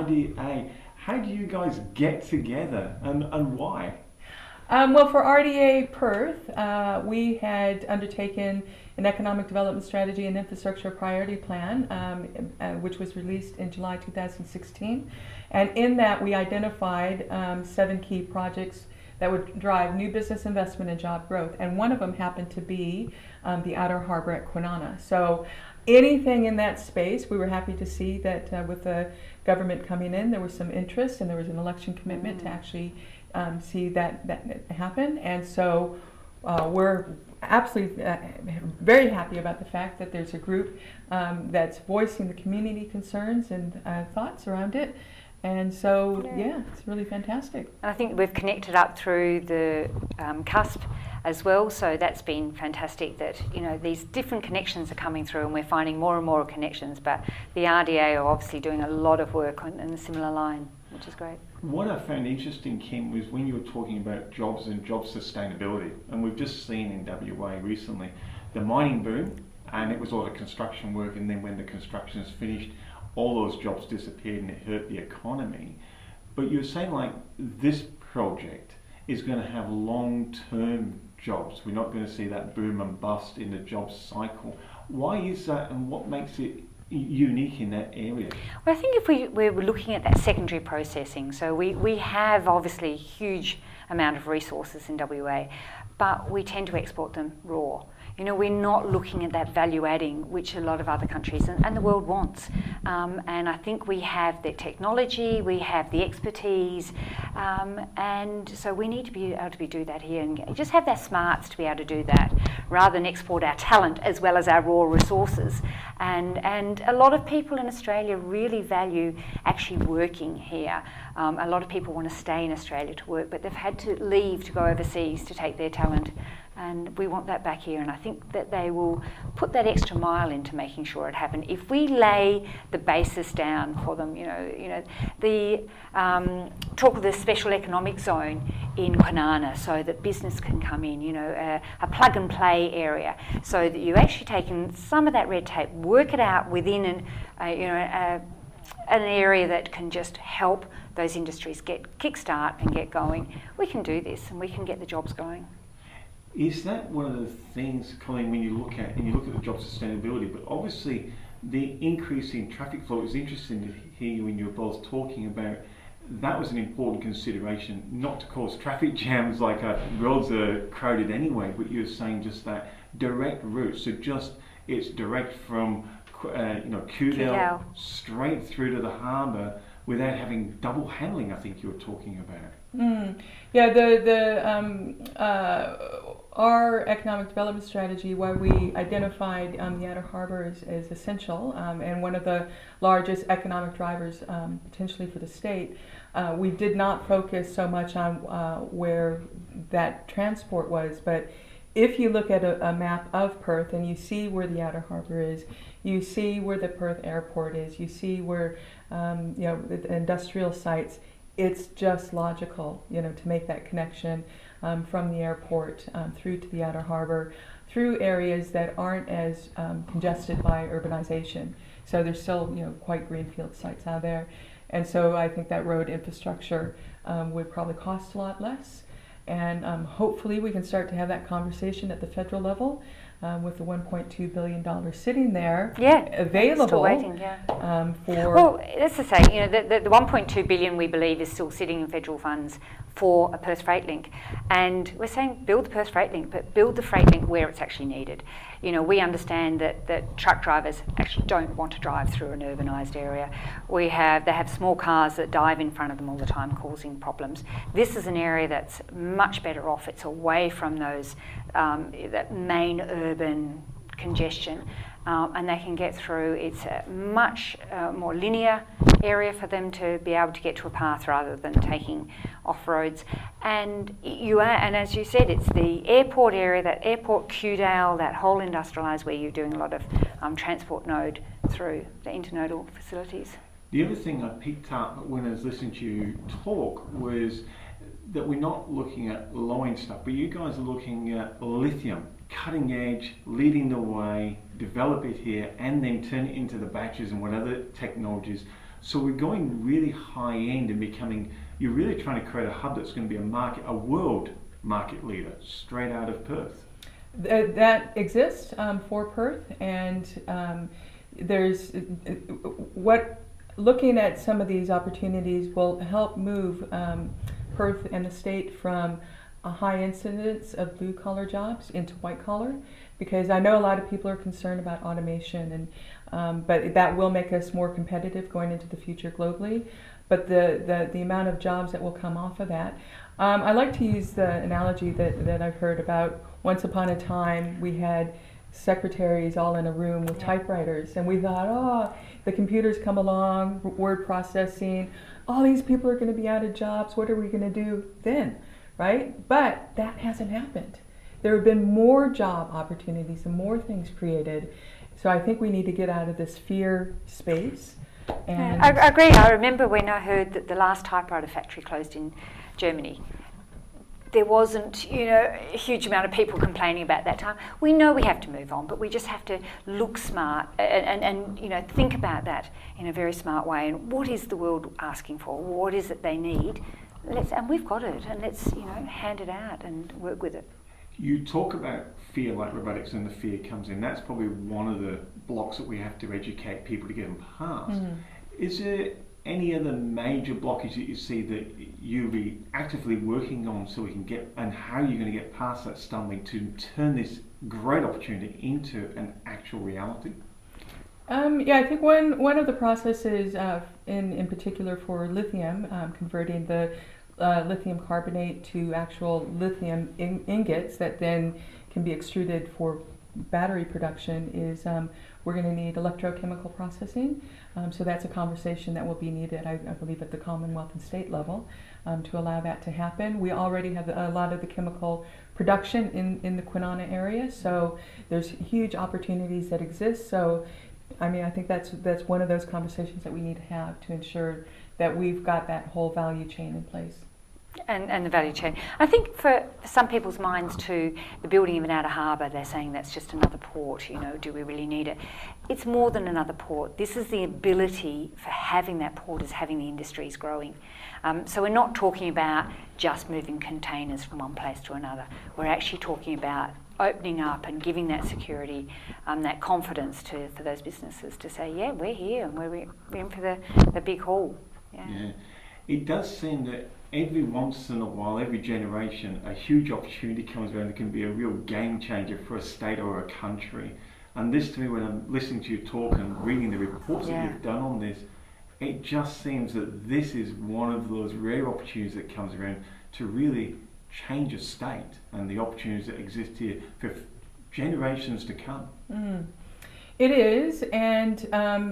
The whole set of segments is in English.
RDA. How do you guys get together and why? Well, for RDA Perth, we had undertaken an economic development strategy and infrastructure priority plan, which was released in July 2016. And in that, we identified 7 key projects that would drive new business investment and job growth. And one of them happened to be the Outer-Harbour at Kwinana. So anything in that space, we were happy to see that with the government coming in, there was some interest and there was an election commitment to actually see that happen. And so we're absolutely very happy about the fact that there's a group that's voicing the community concerns and thoughts around it. And so, yeah, it's really fantastic. And I think we've connected up through the cusp as well, so that's been fantastic that, you know, these different connections are coming through and we're finding more and more connections, but the RDA are obviously doing a lot of work in a similar line, which is great. What I found interesting, Kim, was when you were talking about jobs and job sustainability, and we've just seen in WA recently the mining boom, and it was all the construction work, and then when the construction is finished, all those jobs disappeared and it hurt the economy. But you're saying like this project is going to have long-term jobs. We're not going to see that boom and bust in the job cycle. Why is that, and what makes it unique in that area? Well, I think if we're looking at that secondary processing, so we have obviously a huge amount of resources in WA, but we tend to export them raw. You know, we're not looking at that value adding, which a lot of other countries and the world wants. And I think we have the technology, we have the expertise, and so we need to be able to do that here and just have that smarts to be able to do that, rather than export our talent as well as our raw resources. And a lot of people in Australia really value actually working here. A lot of people want to stay in Australia to work, but they've had to leave to go overseas to take their talent. And we want that back here, and I think that they will put that extra mile into making sure it happens. If we lay the basis down for them, you know, the talk of the special economic zone in Kwinana, so that business can come in, you know, a plug and play area, so that you actually taken some of that red tape, work it out within an area that can just help those industries get kickstart and get going. We can do this, and we can get the jobs going. Is that one of the things, Colleen, when you look at the job sustainability, but obviously the increase in traffic flow, it was interesting to hear you when you were both talking about that was an important consideration, not to cause traffic jams like roads are crowded anyway, but you were saying just that direct route, so just it's direct from Kewdale straight through to the harbour without having double handling, I think you were talking about. Yeah, our economic development strategy, why we identified the Outer-Harbour as essential and one of the largest economic drivers potentially for the state, we did not focus so much on where that transport was, but if you look at a map of Perth and you see where the Outer-Harbour is, you see where the Perth airport is, you see where the industrial sites, it's just logical, you know, to make that connection from the airport through to the Outer-Harbour, through areas that aren't as congested by urbanization. So there's still, you know, quite greenfield sites out there, and so I think that road infrastructure would probably cost a lot less, and hopefully we can start to have that conversation at the federal level. With the $1.2 billion sitting there, available. Still waiting, well, that's to say, you know, the $1.2 billion we believe is still sitting in federal funds for a Perth Freight Link, and we're saying build the Perth Freight Link, but build the Freight Link where it's actually needed. You know, we understand that truck drivers actually don't want to drive through an urbanised area. They have small cars that dive in front of them all the time, causing problems. This is an area that's much better off. It's away from those that main urban congestion, and they can get through. It's a much more linear area for them to be able to get to a path rather than taking off roads. And as you said, it's the airport area, that airport Kewdale, that whole industrialised where you're doing a lot of transport node through the internodal facilities. The other thing I picked up when I was listening to you talk was that we're not looking at low-end stuff, but you guys are looking at lithium, cutting edge, leading the way, develop it here, and then turn it into the batteries and what other technologies, So we're going really high end and becoming, you're really trying to create a hub that's going to be a world market leader straight out of Perth. That exists for Perth, and there's looking at some of these opportunities will help move Perth and the state from a high incidence of blue collar jobs into white collar, because I know a lot of people are concerned about automation, and but that will make us more competitive going into the future globally. But the amount of jobs that will come off of that, I like to use the analogy that I've heard about. Once upon a time, we had secretaries all in a room with typewriters, and we thought, oh, the computers come along, word processing, all these people are going to be out of jobs. What are we going to do then, right? But that hasn't happened. There have been more job opportunities and more things created. So I think we need to get out of this fear space. And I agree. I remember when I heard that the last typewriter factory closed in Germany. There wasn't, a huge amount of people complaining about that time. We know we have to move on, but we just have to look smart and think about that in a very smart way. And what is the world asking for? What is it they need? And we've got it, and let's hand it out and work with it. You talk about fear like robotics, and the fear comes in. That's probably one of the blocks that we have to educate people to get them past. Mm. Is there any other major blockage that you see that you'll be actively working on so we can get, and how you're going to get past that stumbling to turn this great opportunity into an actual reality? I think one of the processes in particular for lithium, converting the lithium carbonate to actual lithium ingots that then can be extruded for battery production is we're going to need electrochemical processing. So that's a conversation that will be needed, I believe, at the Commonwealth and state level to allow that to happen. We already have a lot of the chemical production in the Kwinana area, so there's huge opportunities that exist. So, I think that's one of those conversations that we need to have to ensure that we've got that whole value chain in place. And the value chain. I think for some people's minds too, the building of an Outer-Harbour, they're saying that's just another port, do we really need it? It's more than another port. This is the ability for having that port is having the industries growing. So we're not talking about just moving containers from one place to another. We're actually talking about opening up and giving that security, that confidence for those businesses to say, yeah, we're here and we're in for the big haul. Yeah. It does seem that every once in a while, every generation, a huge opportunity comes around that can be a real game changer for a state or a country. And this, to me, when I'm listening to you talk and reading the reports that you've done on this, it just seems that this is one of those rare opportunities that comes around to really change a state and the opportunities that exist here for generations to come. Mm. It is, and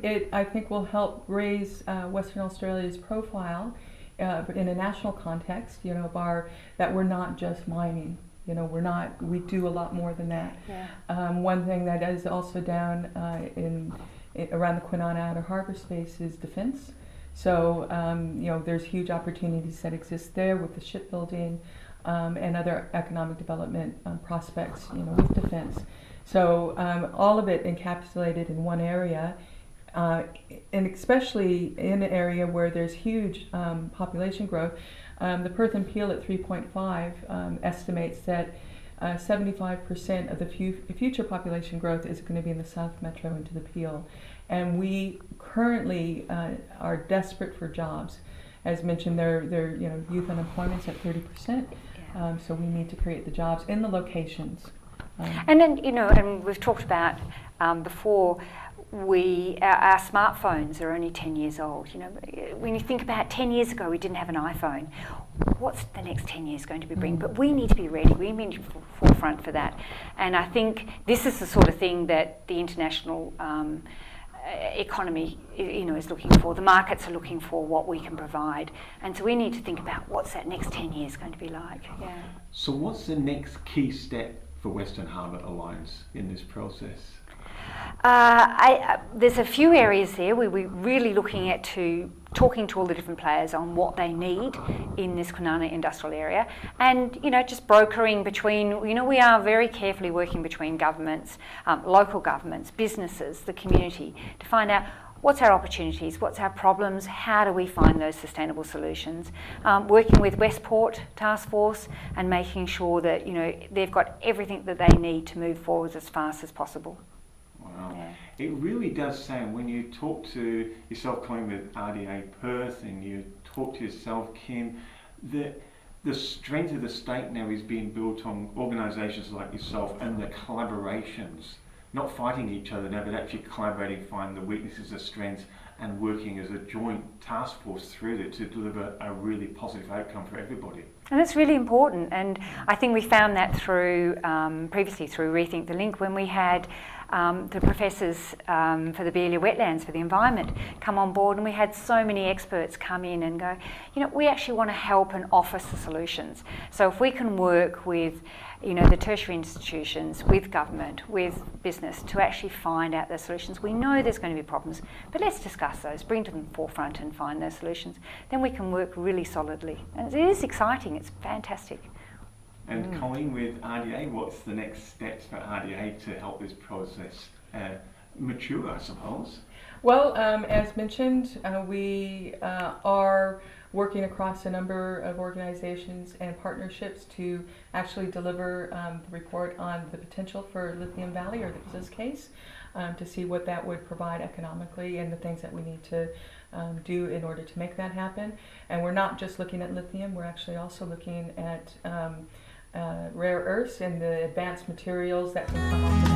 it, I think, will help raise Western Australia's profile but in a national context, that we're not just mining. We do a lot more than that. Yeah. One thing that is also down around the Kwinana Outer-Harbour space is defence. So, there's huge opportunities that exist there with the shipbuilding and other economic development prospects, with defence. So all of it encapsulated in one area, and especially in an area where there's huge population growth. The Perth and Peel at 3.5 estimates that 75% of the future population growth is going to be in the South Metro into the Peel. And we currently are desperate for jobs. As mentioned, their youth unemployment's at 30%, so we need to create the jobs in the locations. And then, and we've talked about before, our smartphones are only 10 years old. When you think about 10 years ago, we didn't have an iPhone. What's the next 10 years going to be bringing? But we need to be ready. We need to be forefront for that. And I think this is the sort of thing that the international economy, is looking for. The markets are looking for what we can provide. And so we need to think about what's that next 10 years going to be like. Yeah. So what's the next key step for Western Harbour Alliance in this process? There's a few areas there where we're really looking at talking to all the different players on what they need in this Kwinana industrial area, and just brokering between. We are very carefully working between governments, local governments, businesses, the community, to find out, what's our opportunities, what's our problems, how do we find those sustainable solutions. Working with Westport Task Force and making sure that, you know, they've got everything that they need to move forward as fast as possible. Wow. Yeah. It really does sound, when you talk to yourself, Colleen, with RDA Perth, and you talk to yourself, Kim, that the strength of the state now is being built on organisations like yourself and the collaborations, not fighting each other now, but actually collaborating, finding the weaknesses, the strengths, and working as a joint task force through it to deliver a really positive outcome for everybody. And it's really important, and I think we found that through previously through Rethink the Link, when we had the professors for the Beelia wetlands, for the environment, come on board, and we had so many experts come in and go, you know, we actually want to help and offer solutions. So if we can work with, you know, the tertiary institutions, with government, with business, to actually find out those solutions. We know there's going to be problems, but let's discuss those, bring to the forefront and find those solutions. Then we can work really solidly. And it is exciting, it's fantastic. And Colleen, with RDA, what's the next steps for RDA to help this process mature, I suppose? Well, as mentioned, we are working across a number of organizations and partnerships to actually deliver the report on the potential for Lithium Valley, or the business case, to see what that would provide economically and the things that we need to do in order to make that happen. And we're not just looking at lithium, we're actually also looking at rare earths and the advanced materials that can come off